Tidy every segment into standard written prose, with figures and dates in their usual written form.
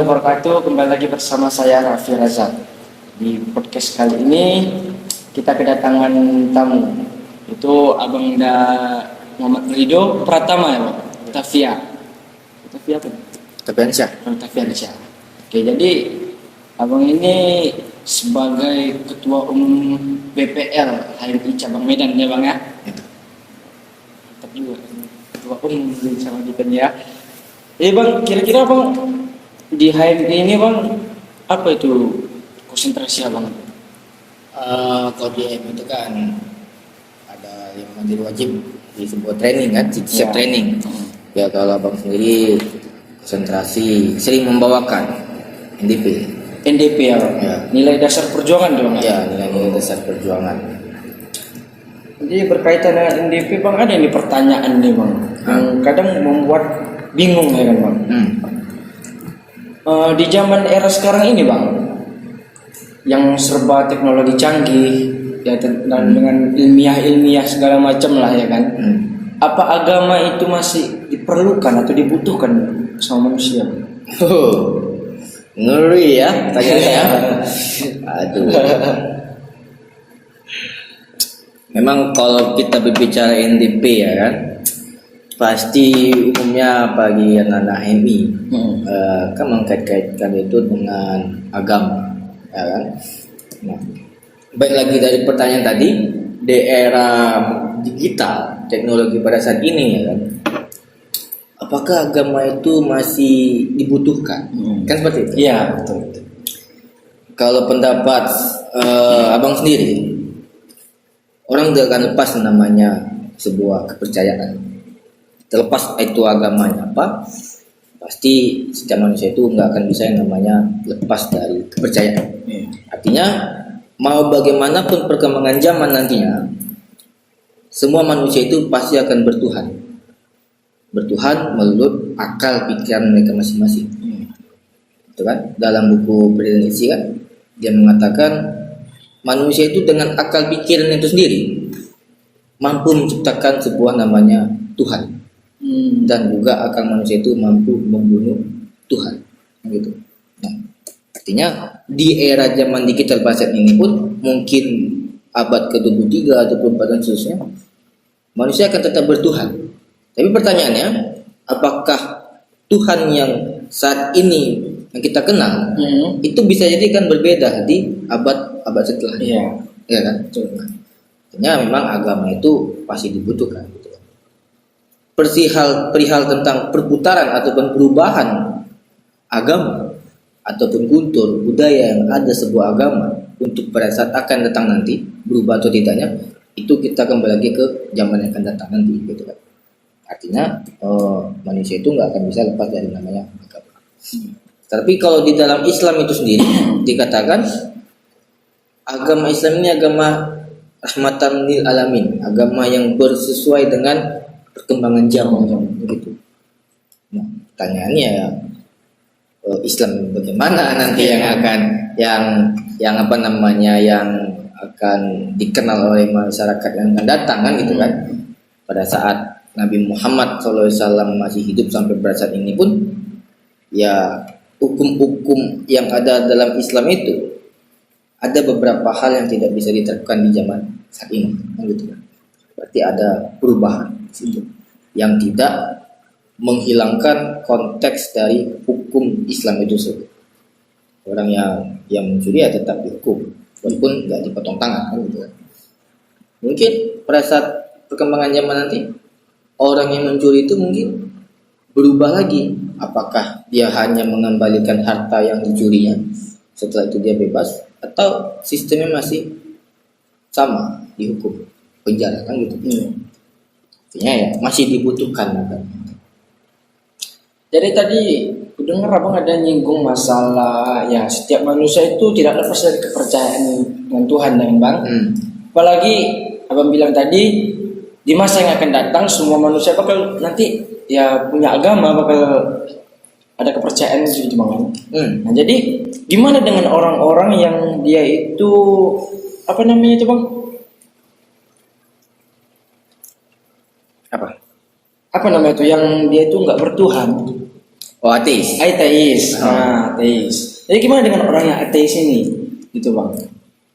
wabarakatuh. Kembali lagi bersama saya Raffi Razak. Di podcast kali ini kita kedatangan tamu. Itu Abang Muhammad Rido Pratama ya, Bang. Tafia apa? Tafiansyah. Tafiansyah. Oke, jadi Abang ini sebagai Ketua Umum BPL HMI Cabang Medan ya, Bang ya? Mantap juga. Ketua Umum sama kita ya. Jadi Bang, kira-kira Bang di HMI ini Bang, apa itu konsentrasi Abang? Kalau di HMI itu kan ada yang menjadi wajib di sebuah training kan, siap training. Ya kalau abang sendiri konsentrasi sering membawakan NDP. NDP ya, Ya. Nilai dasar perjuangan dong. Ya, nilai dasar perjuangan. Jadi berkaitan dengan NDP Bang, ada nih pertanyaan nih Bang, yang kadang membuat bingung ya kan Bang. Di zaman era sekarang ini Bang, yang serba teknologi canggih ya, dan dengan ilmiah segala macam lah ya kan. Apa agama itu masih diperlukan atau dibutuhkan sama manusia? Ngeri ya pertanyaannya. Aduh. Memang kalau kita berbicara NDP ya kan, pasti umumnya bagi anak-anak HMI kan mengkait-kaitkan itu dengan agama, ya kan? Nah, baik lagi dari pertanyaan tadi, di era digital, teknologi pada saat ini, ya kan? Apakah agama itu masih dibutuhkan? Kan seperti itu. Iya betul. Kalau pendapat abang sendiri, orang tidak akan lepas namanya sebuah kepercayaan. Terlepas itu agamanya apa, pasti setiap manusia itu nggak akan bisa yang namanya lepas dari kepercayaan. Artinya mau bagaimanapun perkembangan zaman nantinya, semua manusia itu pasti akan bertuhan menurut akal pikiran mereka masing-masing. Itu kan dalam buku Presiden Isi kan dia mengatakan manusia itu dengan akal pikiran itu sendiri mampu menciptakan sebuah namanya Tuhan. Dan juga akal manusia itu mampu membunuh Tuhan, gitu. Nah, artinya di era zaman digital pada saat ini pun mungkin abad ke-23 atau 24 dan seterusnya manusia akan tetap bertuhan. Tapi pertanyaannya, apakah Tuhan yang saat ini yang kita kenal itu bisa jadi kan berbeda di abad setelahnya? Ya kan? Artinya memang agama itu pasti dibutuhkan. Perihal tentang perputaran ataupun perubahan agama ataupun kultur budaya yang ada sebuah agama untuk pada saat akan datang nanti berubah atau tidaknya, itu kita kembali lagi ke zaman yang akan datang nanti, gitu kan. Artinya manusia itu nggak akan bisa lepas dari namanya agama. Tapi kalau di dalam Islam itu sendiri dikatakan agama Islam ini agama rahmatan lil alamin, agama yang bersesuai dengan perkembangan zaman begitu. Nah, pertanyaannya ya, Islam bagaimana nanti yang akan yang apa namanya yang akan dikenal oleh masyarakat yang akan datang kan, gitu kan. Pada saat Nabi Muhammad SAW masih hidup sampai pada saat ini pun ya hukum-hukum yang ada dalam Islam itu ada beberapa hal yang tidak bisa diterapkan di zaman saat ini kan, gitu kan. Berarti ada perubahan situ yang tidak menghilangkan konteks dari hukum Islam itu sendiri. Orang yang mencuri ya tetap dihukum walaupun nggak dipotong tangan kan, gitu kan. Mungkin pada saat perkembangan zaman nanti orang yang mencuri itu mungkin berubah lagi, apakah dia hanya mengembalikan harta yang dicurinya setelah itu dia bebas atau sistemnya masih sama, dihukum penjara kan, gitu. Artinya ya masih dibutuhkan kan. Jadi tadi aku dengar Abang ada nyinggung masalah ya setiap manusia itu tidak lepas dari kepercayaan dengan Tuhan dan Bang. Apalagi Abang bilang tadi di masa yang akan datang semua manusia bakal nanti ya punya agama, bakal ada kepercayaan gitu Bang. Nah, jadi gimana dengan orang-orang yang dia itu apa namanya itu Bang? Apa namanya itu yang dia itu nggak bertuhan? Oh, ateis. Ateis. Nah, ateis. Jadi gimana dengan orang yang ateis ini? Gitu Bang.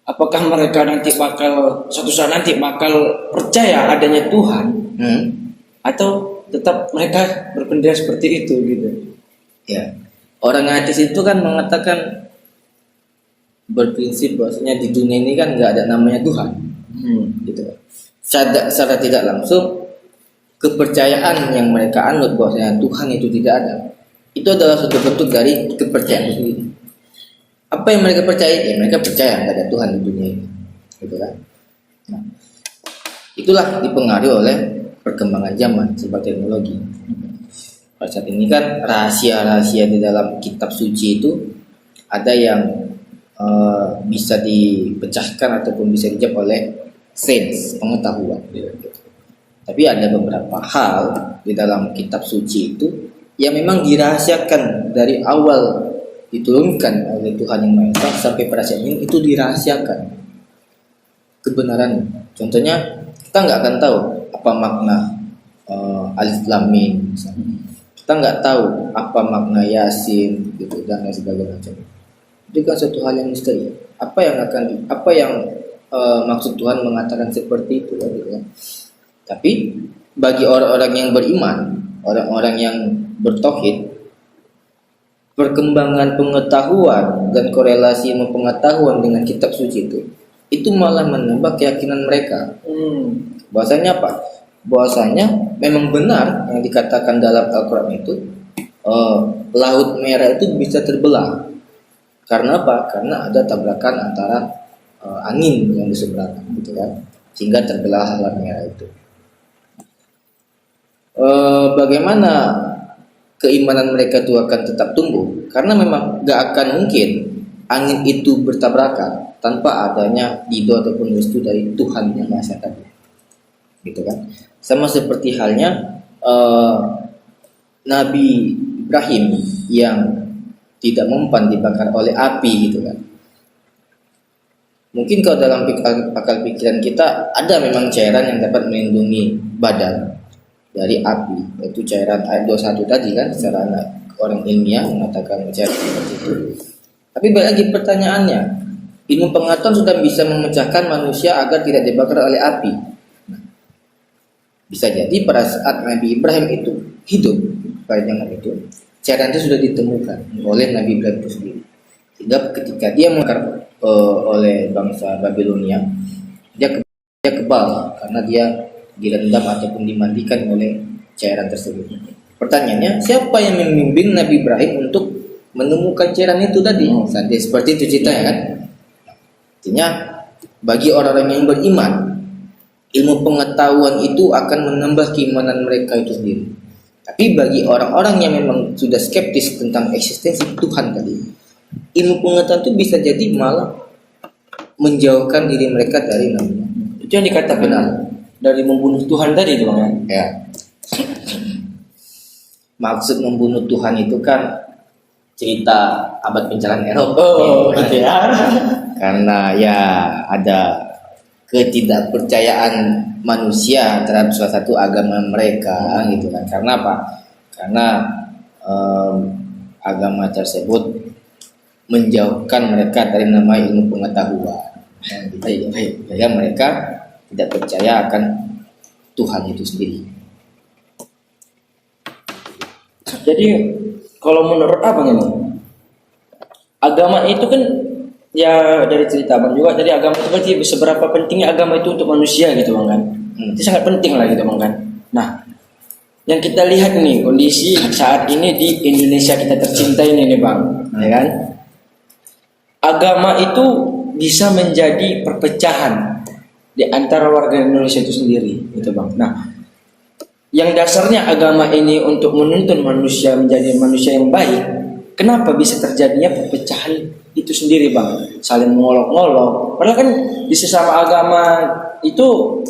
Apakah mereka nanti suatu saat nanti bakal percaya adanya Tuhan? Atau tetap mereka berpendirian seperti itu gitu? Ya. Orang ateis itu kan mengatakan, berprinsip bahwasanya di dunia ini kan nggak ada namanya Tuhan. Gitu kan. Secara tidak langsung, kepercayaan yang mereka anut bahwasanya Tuhan itu tidak ada, itu adalah suatu bentuk dari kepercayaan sendiri. Apa yang mereka percaya? Ya mereka percaya nggak ada Tuhan di dunia ini, gitu kan? Nah, itulah dipengaruhi oleh perkembangan zaman sebuah teknologi. Pada saat ini kan rahasia-rahasia di dalam kitab suci itu ada yang bisa dipecahkan ataupun bisa dijawab oleh sains, pengetahuan. Tapi ada beberapa hal di dalam kitab suci itu yang memang dirahasiakan dari awal diturunkan oleh Tuhan Yang Maha Esa sampai pada saat ini, itu dirahasiakan kebenaran. Contohnya kita nggak akan tahu apa makna alif lam mim misalnya. Kita nggak tahu apa makna Yasin gitu dan lain sebagainya macam. Itu kan suatu hal yang misteri. Apa yang maksud Tuhan mengatakan seperti itu gitu kan. Tapi bagi orang-orang yang beriman, orang-orang yang bertauhid, perkembangan pengetahuan dan korelasi pengetahuan dengan kitab suci itu malah menambah keyakinan mereka. Bahwasanya apa? Bahwasanya memang benar yang dikatakan dalam Al-Quran itu, Laut Merah itu bisa terbelah. Karena apa? Karena ada tabrakan antara angin yang berseberangan, gitu kan, sehingga terbelah Laut Merah itu. Bagaimana keimanan mereka itu akan tetap tumbuh? Karena memang gak akan mungkin angin itu bertabrakan tanpa adanya ridho ataupun restu dari Tuhan Yang Maha Esa tadi, gitu kan. Sama seperti halnya Nabi Ibrahim yang tidak mempan dibakar oleh api, gitu kan. Mungkin kalau dalam akal pikiran kita ada memang cairan yang dapat melindungi badan dari api, yaitu cairan air 21 tadi kan, secara orang ilmiah mengatakan cairan seperti itu. Tapi balik lagi pertanyaannya, ilmu pengetahuan sudah bisa memecahkan manusia agar tidak dibakar oleh api. Nah, bisa jadi pada saat Nabi Ibrahim itu hidup pada zaman itu, cairan itu sudah ditemukan oleh Nabi Ibrahim itu sendiri. Sehingga ketika dia membakar oleh bangsa Babilonia, dia kebal karena dia direndam ataupun dimandikan oleh cairan tersebut. Pertanyaannya, siapa yang membimbing Nabi Ibrahim untuk menemukan cairan itu tadi? Sampai seperti itu ceritanya kan. Artinya bagi orang-orang yang beriman, ilmu pengetahuan itu akan menambah keimanan mereka itu sendiri. Tapi bagi orang-orang yang memang sudah skeptis tentang eksistensi Tuhan tadi, ilmu pengetahuan itu bisa jadi malah menjauhkan diri mereka dari namanya. Itu yang dikatakan benar dari membunuh Tuhan tadi itu Bang ya. Maksud membunuh Tuhan itu kan cerita abad pencerahan Eropa. Gitu ya. Karena ya ada ketidakpercayaan manusia terhadap salah satu agama mereka, gitu kan. Karena apa? Karena agama tersebut menjauhkan mereka dari nama ilmu pengetahuan. Ya mereka tidak percaya akan Tuhan itu sendiri. Jadi kalau menurut abang ini, agama itu kan ya dari cerita abang juga. Jadi agama itu berarti seberapa pentingnya agama itu untuk manusia gitu Bang kan. Itu sangat penting lah gitu Bang kan. Nah, yang kita lihat nih kondisi saat ini di Indonesia kita tercinta ini nih Bang, ya kan? Agama itu bisa menjadi perpecahan di antara warga Indonesia itu sendiri, gitu Bang. Nah, yang dasarnya agama ini untuk menuntun manusia menjadi manusia yang baik, kenapa bisa terjadinya perpecahan itu sendiri Bang? Saling mengolok-olok. Padahal kan di sesama agama itu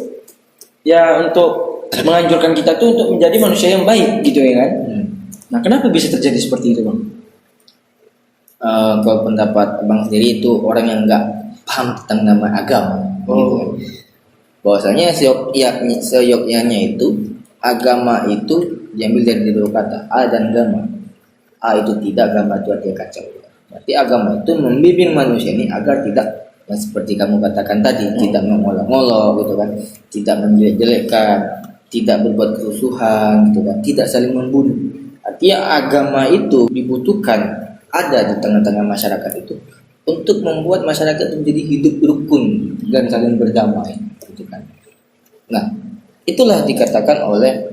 ya untuk menganjurkan kita tuh untuk menjadi manusia yang baik, gitu ya kan? Nah, kenapa bisa terjadi seperti itu Bang? Kalau pendapat Bang sendiri itu orang yang nggak paham tentang nama agama, gitu kan. Bahwasanya seyogyanya itu agama itu diambil dari dua kata, al dan gama. itu tidak, agama itu artinya kacau. Berarti agama itu membimbing manusia ini agar tidak yang seperti kamu katakan tadi, tidak mengolok-olok gitu kan, tidak menjelek-jelekkan, tidak berbuat kerusuhan gitu kan, tidak saling membunuh. Artinya agama itu dibutuhkan ada di tengah-tengah masyarakat itu untuk membuat masyarakat itu menjadi hidup rukun dan saling berdamai gitu kan. Nah, itulah dikatakan oleh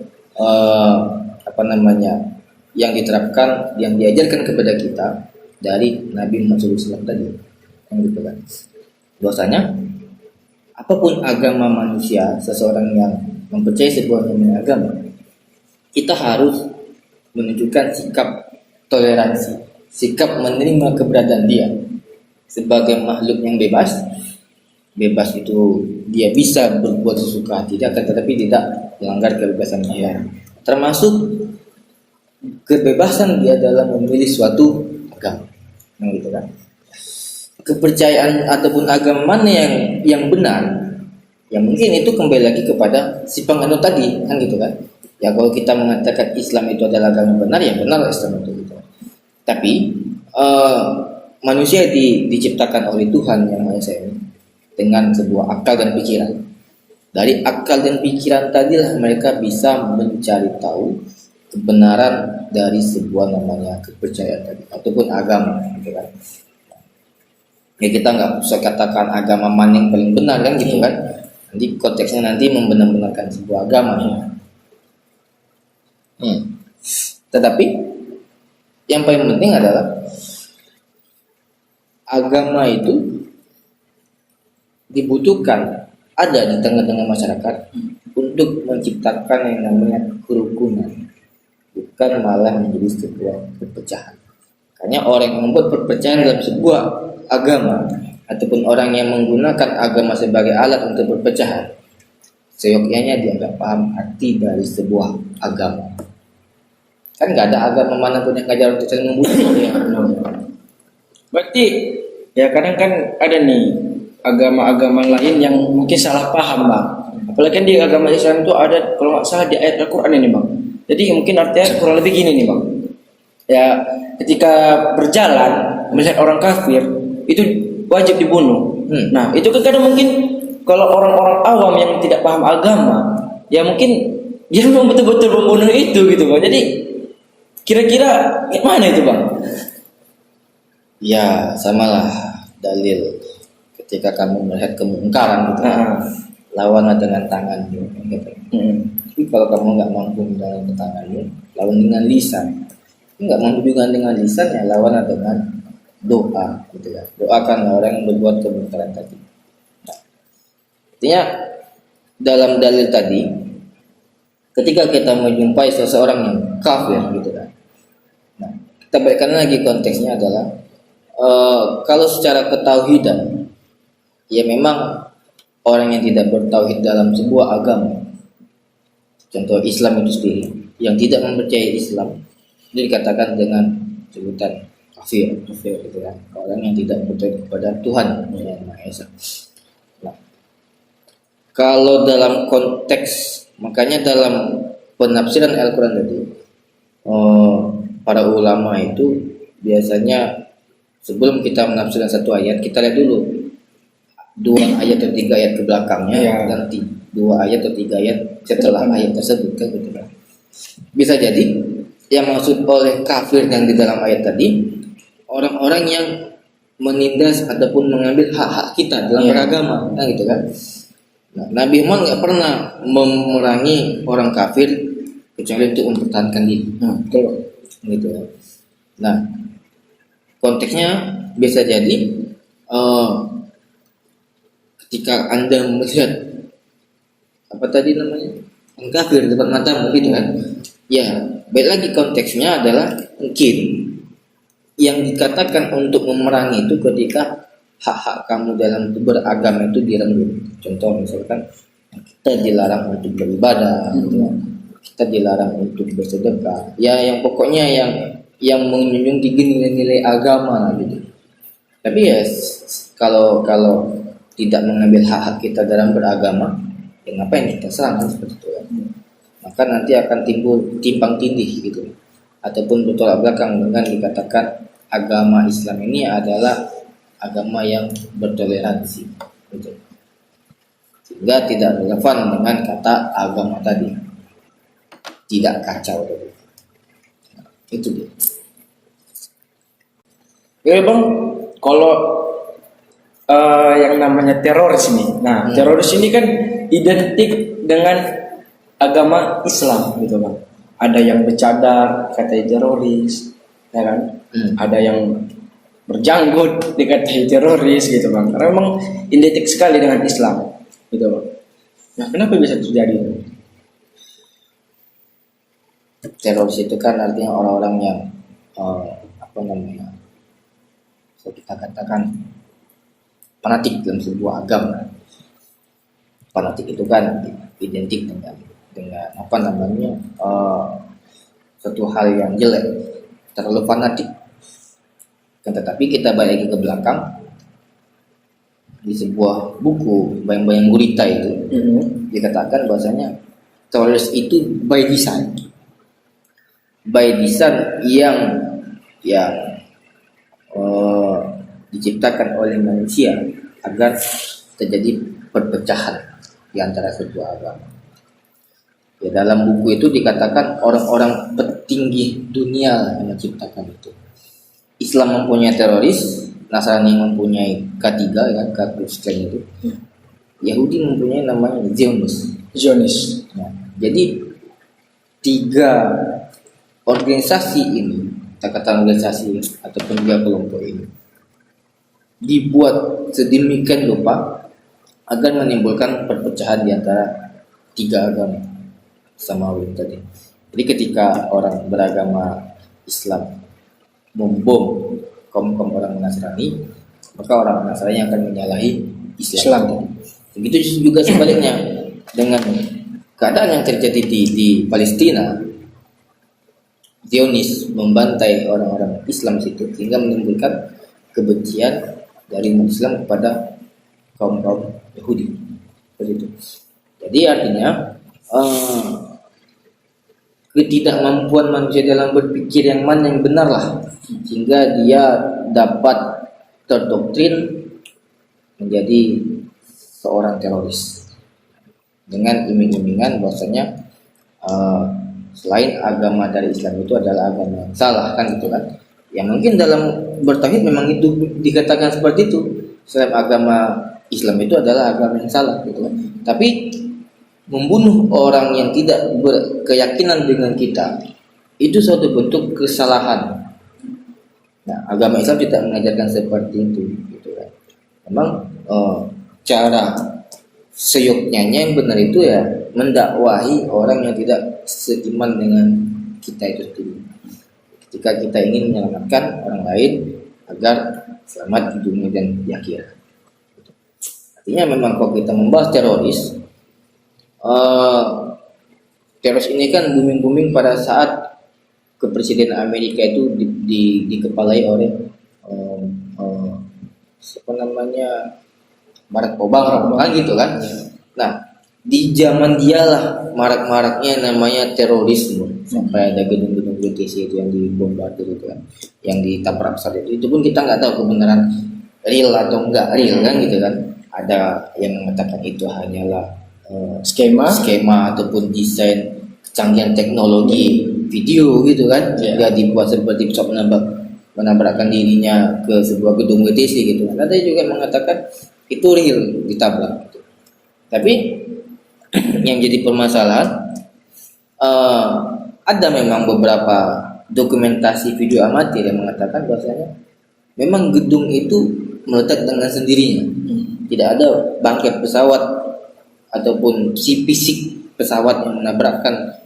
yang diterapkan, yang diajarkan kepada kita dari Nabi Muhammad SAW tadi, yang gitu kan. Bahwasanya apapun agama manusia, seseorang yang mempercayai sebuah namanya agama, kita harus menunjukkan sikap toleransi, sikap menerima keberadaan dia sebagai makhluk yang bebas. Bebas itu dia bisa berbuat sesuka hati, tetapi tidak melanggar kebebasan dia. Termasuk kebebasan dia dalam memilih suatu agama, gitu kan. Kepercayaan ataupun agama mana yang benar, ya mungkin itu kembali lagi kepada si penganut tadi, kan gitu kan. Ya kalau kita mengatakan Islam itu adalah agama benar, ya benar Islam itu gitu. Tapi manusia diciptakan oleh Tuhan Yang Maha Esa ini dengan sebuah akal dan pikiran. Dari akal dan pikiran tadilah mereka bisa mencari tahu kebenaran dari sebuah namanya kepercayaan tadi ataupun agama, gitu kan. Ya kita nggak bisa katakan agama mana yang paling benar kan gitu kan. Nanti konteksnya nanti membenar-benarkan sebuah agama ya. Tetapi yang paling penting adalah agama itu dibutuhkan ada di tengah-tengah masyarakat untuk menciptakan yang namanya kerukunan, bukan malah menjadi sebuah perpecahan. Karena orang yang membuat perpecahan dalam sebuah agama ataupun orang yang menggunakan agama sebagai alat untuk perpecahan, seyogyanya dia nggak paham arti dari sebuah agama. Kan nggak ada agama manapun yang ngajar untuk saling membunuh ya. Berarti ya kadang kan ada nih agama-agama lain yang mungkin salah paham bang. Apalagi kan di agama Islam itu ada kalau nggak salah di ayat Al-Quran ini bang. Jadi mungkin artinya kurang lebih gini nih bang. Ya ketika berjalan melihat orang kafir itu wajib dibunuh. Nah itu kan kadang mungkin kalau orang-orang awam yang tidak paham agama, ya mungkin dia memang betul-betul membunuh itu gitu bang. Jadi kira-kira gimana itu bang? Ya samalah dalil ketika kamu melihat kemungkaran gitu, lawanlah dengan tanganmu gitu. Tapi kalau kamu nggak mampu dengan tanganmu, lawan dengan lisan. Nggak mampu juga dengan lisan, ya lawanlah dengan doa gitu ya. Doakanlah orang yang berbuat kemungkaran tadi. Nah, artinya dalam dalil tadi, ketika kita menjumpai seseorang yang kafir gitu kan. Nah, kita balikkan lagi konteksnya adalah kalau secara ketauhidan, ya memang orang yang tidak bertauhid dalam sebuah agama, contoh Islam itu sendiri, yang tidak mempercayai Islam, itu dikatakan dengan sebutan kafir gitu kan. Orang yang tidak bertauhid kepada Tuhan Yang Maha Esa. Nah, kalau dalam konteks, makanya dalam penafsiran Al-Quran tadi, para ulama itu biasanya sebelum kita menafsirkan satu ayat, kita lihat dulu 2 ayat atau 3 ayat ke belakangnya, dan 2 ayat atau 3 ayat setelah ayat tersebut kan gitu kan. Bisa jadi yang maksud oleh kafir yang di dalam ayat tadi orang-orang yang menindas ataupun mengambil hak-hak kita dalam beragama kan gitu kan. Nah, Nabi Muhammad nggak pernah memerangi orang kafir kecuali untuk mempertahankan diri. Gitu kan. Nah, konteksnya bisa jadi ketika Anda melihat apa tadi namanya yang kafir di depan matamu gitu kan, ya baik lagi konteksnya adalah mungkin yang dikatakan untuk memerangi itu ketika hak-hak kamu dalam beragama itu direnggut. Contoh misalkan kita dilarang untuk beribadah gitu kan, kita dilarang untuk bersedekah, ya yang pokoknya yang menjunjung tinggi nilai-nilai agama gitu. Tapi ya kalau tidak mengambil hak-hak kita dalam beragama, ya ngapain kita serang kan seperti itu kan? Maka nanti akan timbul timpang tindih gitu ataupun bertolak belakang dengan dikatakan agama Islam ini adalah agama yang bertoleransi, gitu. Sehingga tidak relevan dengan kata agama tadi, tidak kacau tadi. Itu dia. Ya bang, kalau yang namanya teroris ini, nah teroris ini kan identik dengan agama Islam gitu bang. Ada yang bercadar katanya teroris, ya kan? Ada yang berjanggut dikatai teroris gitu bang. Karena memang identik sekali dengan Islam, gitu bang. Nah kenapa bisa terjadi? Teroris itu kan artinya orang-orang yang apa namanya, bisa kita katakan fanatik dalam sebuah agama. Fanatik itu kan identik dengan apa namanya, satu hal yang jelek, terlalu fanatik. Kan tetapi kita balik lagi ke belakang, di sebuah buku Bayang-Bayang Gurita itu dikatakan bahwasanya teroris itu by design yang diciptakan oleh manusia agar terjadi perpecahan di antara sebuah agama. Ya, dalam buku itu dikatakan orang-orang petinggi dunia yang menciptakan itu. Islam mempunyai teroris, Nasrani mempunyai K3 ya, Ku-Klux Klan itu. Yahudi mempunyai namanya Zionis. Nah, jadi 3 organisasi ini, kata organisasi ataupun 3 kelompok ini dibuat sedemikian rupa agar menimbulkan perpecahan di antara 3 agama samawi tadi. Jadi ketika orang beragama Islam membom kaum orang Nasrani, maka orang Nasrani akan menyalahi Islam. Begitu juga sebaliknya dengan keadaan yang terjadi di Palestina. Zionis membantai orang-orang Islam situ sehingga menimbulkan kebencian dari umat Islam kepada kaum Yahudi. Begitu. Jadi artinya ketidakmampuan manusia dalam berpikir yang mana yang benar lah, sehingga dia dapat terdoktrin menjadi seorang teroris dengan iming-imingan bahwasanya selain agama dari Islam itu adalah agama yang salah, kan gitu kan. Ya mungkin dalam bertauhid memang itu dikatakan seperti itu, selain agama Islam itu adalah agama yang salah gitu kan. Tapi membunuh orang yang tidak berkeyakinan dengan kita itu suatu bentuk kesalahan. Nah, agama Islam tidak mengajarkan seperti itu, gitu kan. Memang cara seyoknya yang benar itu ya mendakwahi orang yang tidak seiman dengan kita itu sendiri. Ketika kita ingin menyelamatkan orang lain agar selamat di dunia dan di akhirat. Artinya memang kalau kita membahas teroris ini kan booming pada saat kepresidenan Amerika itu dikepalai oleh siapa namanya, Barack Obama kan gitu kan. Nah, di zaman dialah marak-maraknya namanya terorisme, sampai ada gedung-gedung GTC itu yang dibombardir itu kan, yang ditabrak saat itu pun kita nggak tahu kebenaran real atau enggak real kan gitu kan. Ada yang mengatakan itu hanyalah skema ataupun desain kecanggihan teknologi video gitu kan, dia dibuat seperti pesawat menabrakkan dirinya ke sebuah gedung WTC gitu kan. Ada juga mengatakan itu real ditabrak gitu. Tapi yang jadi permasalahan ada memang beberapa dokumentasi video amatir yang mengatakan bahwasanya memang gedung itu meledak dengan sendirinya. Tidak ada bangkai pesawat ataupun si fisik pesawat yang menabrakkan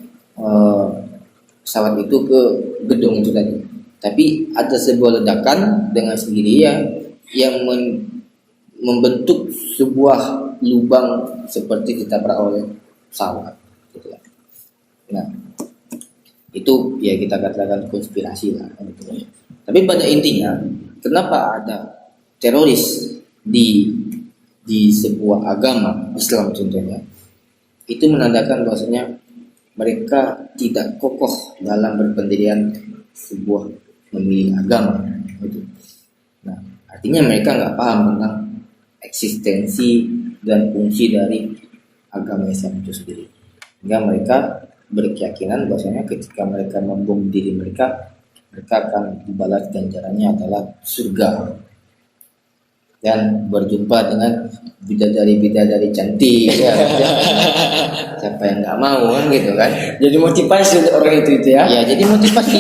pesawat itu ke gedung itu tadi. Tapi ada sebuah ledakan dengan sendirinya yang membentuk sebuah lubang seperti ditabrak oleh pesawat gitu kan. Nah, itu ya kita katakan konspirasi lah gitu kan. Tapi pada intinya kenapa ada teroris di sebuah agama Islam contohnya, itu menandakan bahwasanya mereka tidak kokoh dalam berpendirian sebuah memilih agama. Gitu. Nah, artinya mereka nggak paham tentang eksistensi dan fungsi dari agama Islam itu sendiri. Sehingga mereka berkeyakinan bahwasanya ketika mereka membunuh diri mereka, mereka akan dibalas ganjarannya adalah surga dan berjumpa dengan bidadari-bidadari cantik ya. Siapa yang nggak mau kan gitu kan. Jadi motivasi untuk orang itu ya. Ya, jadi motivasi.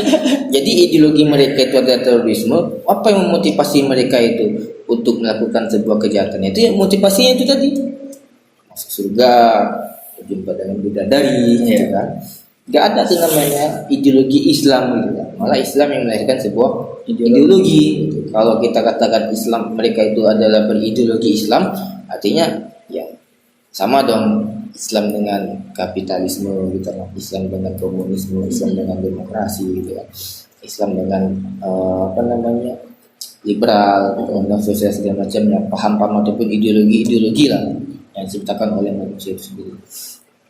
Jadi ideologi mereka itu adalah terorisme. Apa yang memotivasi mereka itu untuk melakukan sebuah kejahatan? Itu yang motivasinya itu tadi. Masuk surga, berjumpa dengan bidadari gitu kan. Gak ada tuh namanya ideologi Islam gitu kan. Malah Islam yang melahirkan sebuah ideologi gitu. Kalau kita katakan Islam, mereka itu adalah berideologi Islam, artinya ya sama dong Islam dengan kapitalisme gitu kan. Islam dengan komunisme, Islam dengan demokrasi gitu kan. Islam dengan liberal, dengan sosial segala macamnya, paham-paham ataupun ideologi lah yang diciptakan oleh manusia itu sendiri.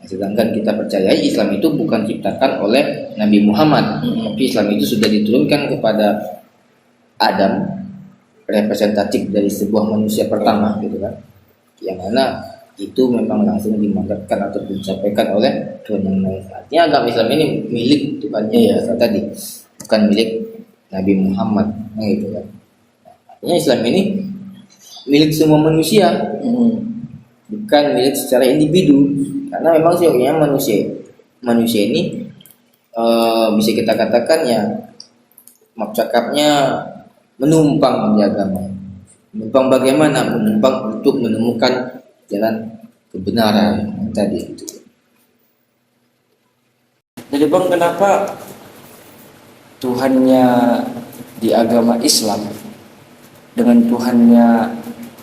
Nah, sedangkan kita percaya Islam itu bukan diciptakan oleh Nabi Muhammad, tapi Islam itu sudah diturunkan kepada Adam, representatif dari sebuah manusia pertama gitu kan, yang mana itu memang langsung dimandatkan atau disampaikan oleh Tuhan Yang Maha Esa. Artinya agama Islam ini milik Tuhannya ya tadi, bukan milik Nabi Muhammad, gitu kan. Artinya Islam ini milik semua manusia, bukan milik secara individu. Karena memang sebenarnya manusia ini bisa kita katakan ya maaf cakapnya menumpang di agama. Menumpang bagaimana? Menumpang untuk menemukan jalan kebenaran tadi itu. Jadi Bang, kenapa Tuhannya di agama Islam dengan Tuhannya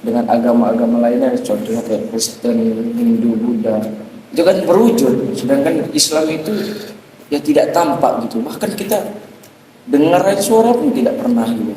dengan agama-agama lainnya, contohnya kayak Kristen, Hindu, Buddha, itu kan berwujud, sedangkan Islam itu ya tidak tampak gitu. Bahkan kita dengar suara pun tidak pernah gitu.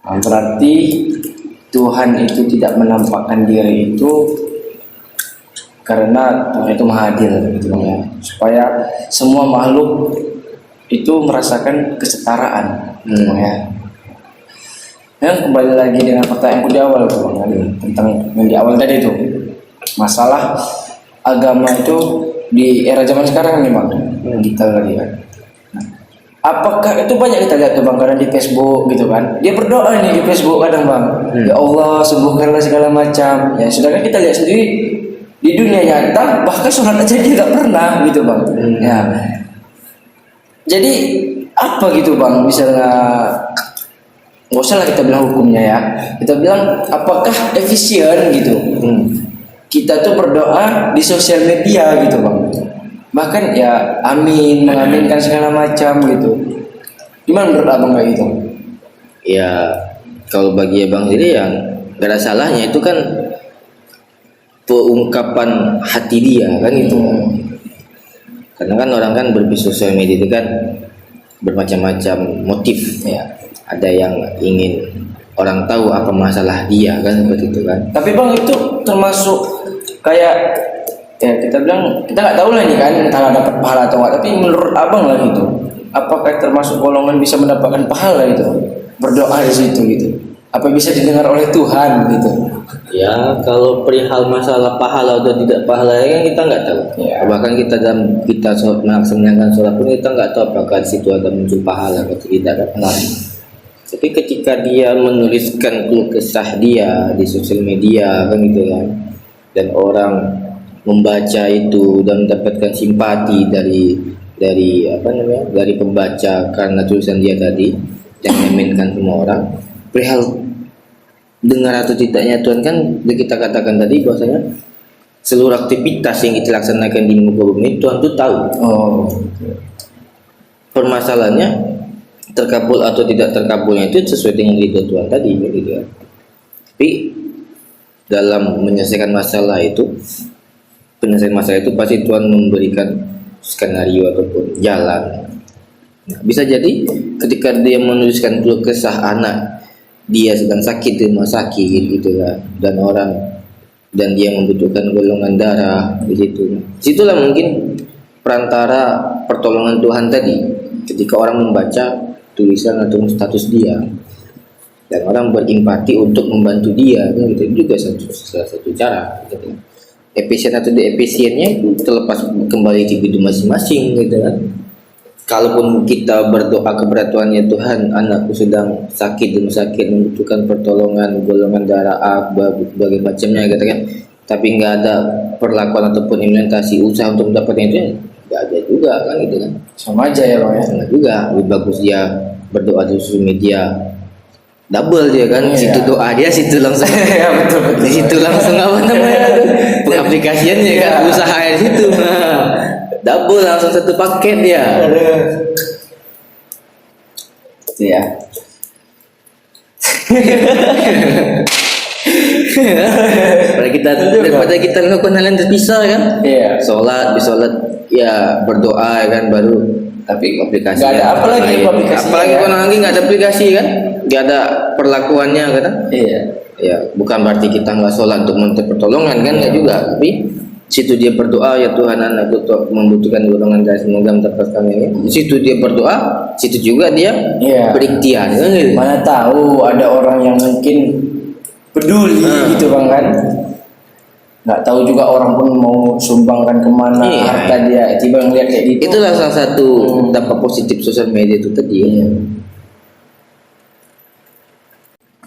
Nah, berarti Tuhan itu tidak menampakkan diri itu karena Tuhan itu maha adil gitu ya, supaya semua makhluk itu merasakan kesetaraan gitu ya. Dan kembali lagi dengan pertanyaan di awal tuh Bang, tentang yang di awal tadi itu masalah agama itu di era zaman sekarang nih Bang, digital lagi kan. Nah, apakah itu banyak kita lihat tuh bang, kadang di Facebook gitu kan, dia berdoa nih di Facebook kadang bang, ya Allah sembuhkanlah segala macam. Ya sedangkan kita lihat sendiri di dunia nyata bahkan sholat aja dia nggak pernah gitu bang. Ya jadi apa gitu bang, misalnya nggak usah lah kita bilang hukumnya ya, kita bilang apakah efisien gitu kita tuh berdoa di sosial media gitu bang, bahkan ya amin mengaminkan segala macam gitu. Gimana menurut abang kayak gitu? Ya kalau bagi abang sendiri yang gak ada salahnya, itu kan pengungkapan hati dia kan itu. Karena kan orang kan sosial media itu kan bermacam-macam motif ya. Ada yang ingin orang tahu apa masalah dia kan, seperti itu kan. Tapi bang itu termasuk kayak ya kita bilang kita nggak tahu lah nih kan entah dapat pahala atau enggak, tapi menurut abang lah gitu, apakah termasuk golongan bisa mendapatkan pahala gitu berdoa di situ gitu, apa bisa didengar oleh Tuhan gitu? Ya kalau perihal masalah pahala atau tidak pahala kan kita nggak tahu. Ya. Bahkan kita dalam kita melaksanakan sholat pun kita nggak tahu apakah di situ ada muncul pahala atau tidak ada. Tapi ketika dia menuliskan keluh kesah dia di sosial media kan gitu kan, dan orang membaca itu dan mendapatkan simpati dari apa namanya, dari pembaca karena tulisan dia tadi yang mengaminkan semua orang, perihal dengar atau tidaknya Tuhan kan kita katakan tadi bahwasanya seluruh aktivitas yang kita laksanakan di muka bumi Tuhan tuh tahu. Permasalahannya terkabul atau tidak terkabulnya itu sesuai dengan ridho Tuhan tadi gitu ya. Tapi dalam menyelesaikan masalah itu, penyelesaian masalah itu pasti Tuhan memberikan skenario ataupun jalan. Nah, bisa jadi ketika dia menuliskan keluh kesah anak dia sedang sakit di rumah sakit gitu kan, dan dia membutuhkan golongan darah di situ. Situlah mungkin perantara pertolongan Tuhan tadi ketika orang membaca tulisan atau status dia dan orang berempati untuk membantu dia kan gitu. Itu juga salah satu cara gitu. Efisien atau efisiennya itu terlepas kembali individu masing-masing gitu kan. Kalaupun kita berdoa kepada Tuhan, ya Tuhan anakku sedang sakit di rumah sakit membutuhkan pertolongan golongan darah A berbagai macamnya gitu kan, tapi nggak ada perlakuan ataupun implementasi usaha untuk mendapatkan itu, nggak ada juga kan gitu kan. Sama aja ya bang ya. Sama juga, lebih bagus dia berdoa di sosial media, double dia kan. Situ doa dia, situ langsung ya betul. di situ langsung apa namanya pengaplikasiannya kan, usaha di situ. Double langsung satu paket dia. Ya. daripada kita melakukan hal yang terpisah kan. Iya. Sholat ya berdoa kan, baru tapi aplikasi. Gak ada apa lagi aplikasi. Apalagi kan? kalau lagi nggak ada aplikasi kan, nggak ada perlakuannya kan. Iya. Ya bukan berarti kita nggak sholat untuk minta pertolongan kan, nggak juga. Tapi situ dia berdoa, ya Tuhan anakku membutuhkan golongan darah semoga mendapatkan ini. Situ dia berdoa, situ juga dia berikhtiar kan? Mana tahu ada orang yang mungkin peduli gitu bang kan, nggak tahu juga orang pun mau sumbangkan kemana harta dia, tiba ngeliat kayak gitu. Itulah salah satu dampak positif sosial media itu tadi.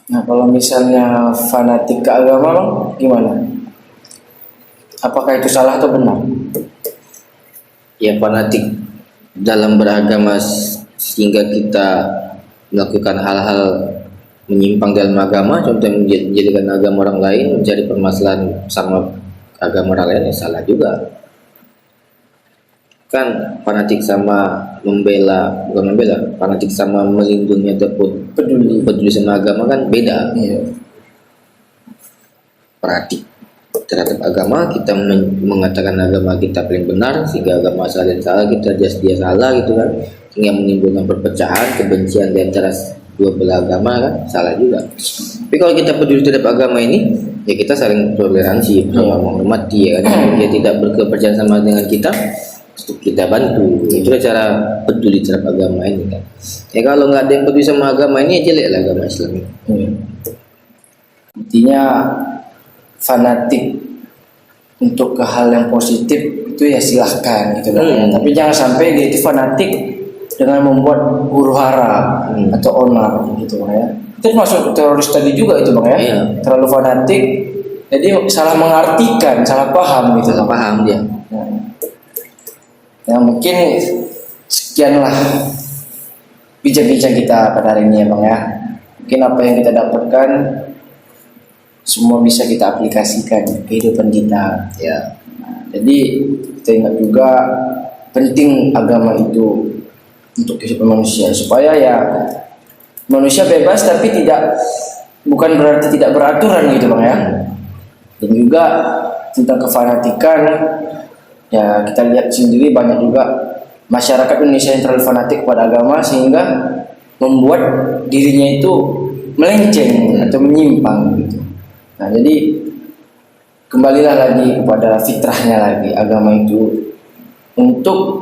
Nah kalau misalnya fanatik ke agama bang, gimana? Apakah itu salah atau benar? Ya fanatik dalam beragama sehingga kita melakukan hal-hal menyimpang dalam agama, contoh menjadikan agama orang lain menjadi permasalahan sama agama orang lain, ya salah juga. Kan fanatik sama fanatik sama melindungi ataupun peduli sama agama kan beda. Fanatik terhadap agama, kita mengatakan agama kita paling benar sehingga agama salah kita dia salah gitu kan, sehingga menimbulkan perpecahan, kebencian di antara dua belah agama kan, salah juga. Tapi kalau kita peduli terhadap agama ini, ya kita saling toleransi, menghormati ya kan. Dia tidak berkepercayaan sama dengan kita, untuk kita bantu. Itulah cara peduli terhadap agama ini kan. Ya kalau nggak ada yang peduli sama agama ini, ya jelek lah agama Islam ini. Intinya fanatik untuk ke hal yang positif itu ya silahkan gitu kan. Tapi jangan sampai dia itu fanatik dengan membuat huru hara atau onar gitu Bang ya. Itu masuk teroris tadi juga itu Bang ya. Iya. Terlalu fanatik, jadi salah mengartikan, salah paham gitu. Salah paham dia. Ya mungkin sekianlah bincang-bincang kita pada hari ini ya Bang ya. Mungkin apa yang kita dapatkan semua bisa kita aplikasikan di kehidupan kita. Ya. Jadi kita ingat juga penting agama itu untuk kehidupan manusia, supaya ya manusia bebas tapi bukan berarti tidak beraturan gitu Bang ya. Dan juga tentang kefanatikan, ya kita lihat sendiri banyak juga masyarakat Indonesia yang terlalu fanatik pada agama sehingga membuat dirinya itu melenceng atau menyimpang gitu. Nah jadi kembalilah lagi kepada fitrahnya lagi agama itu untuk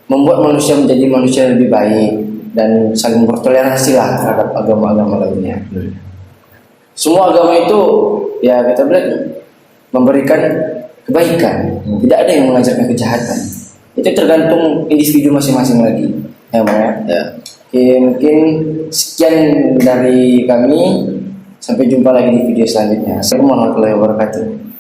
membuat manusia menjadi manusia yang lebih baik dan saling bertoleransi lah terhadap agama-agama lainnya. Semua agama itu ya kita bilang memberikan kebaikan, tidak ada yang mengajarkan kejahatan. Itu tergantung individu masing-masing lagi. Ya Bang ya. Ya. Oke, mungkin sekian dari kami. Sampai jumpa lagi di video selanjutnya. Assalamualaikum warahmatullahi wabarakatuh.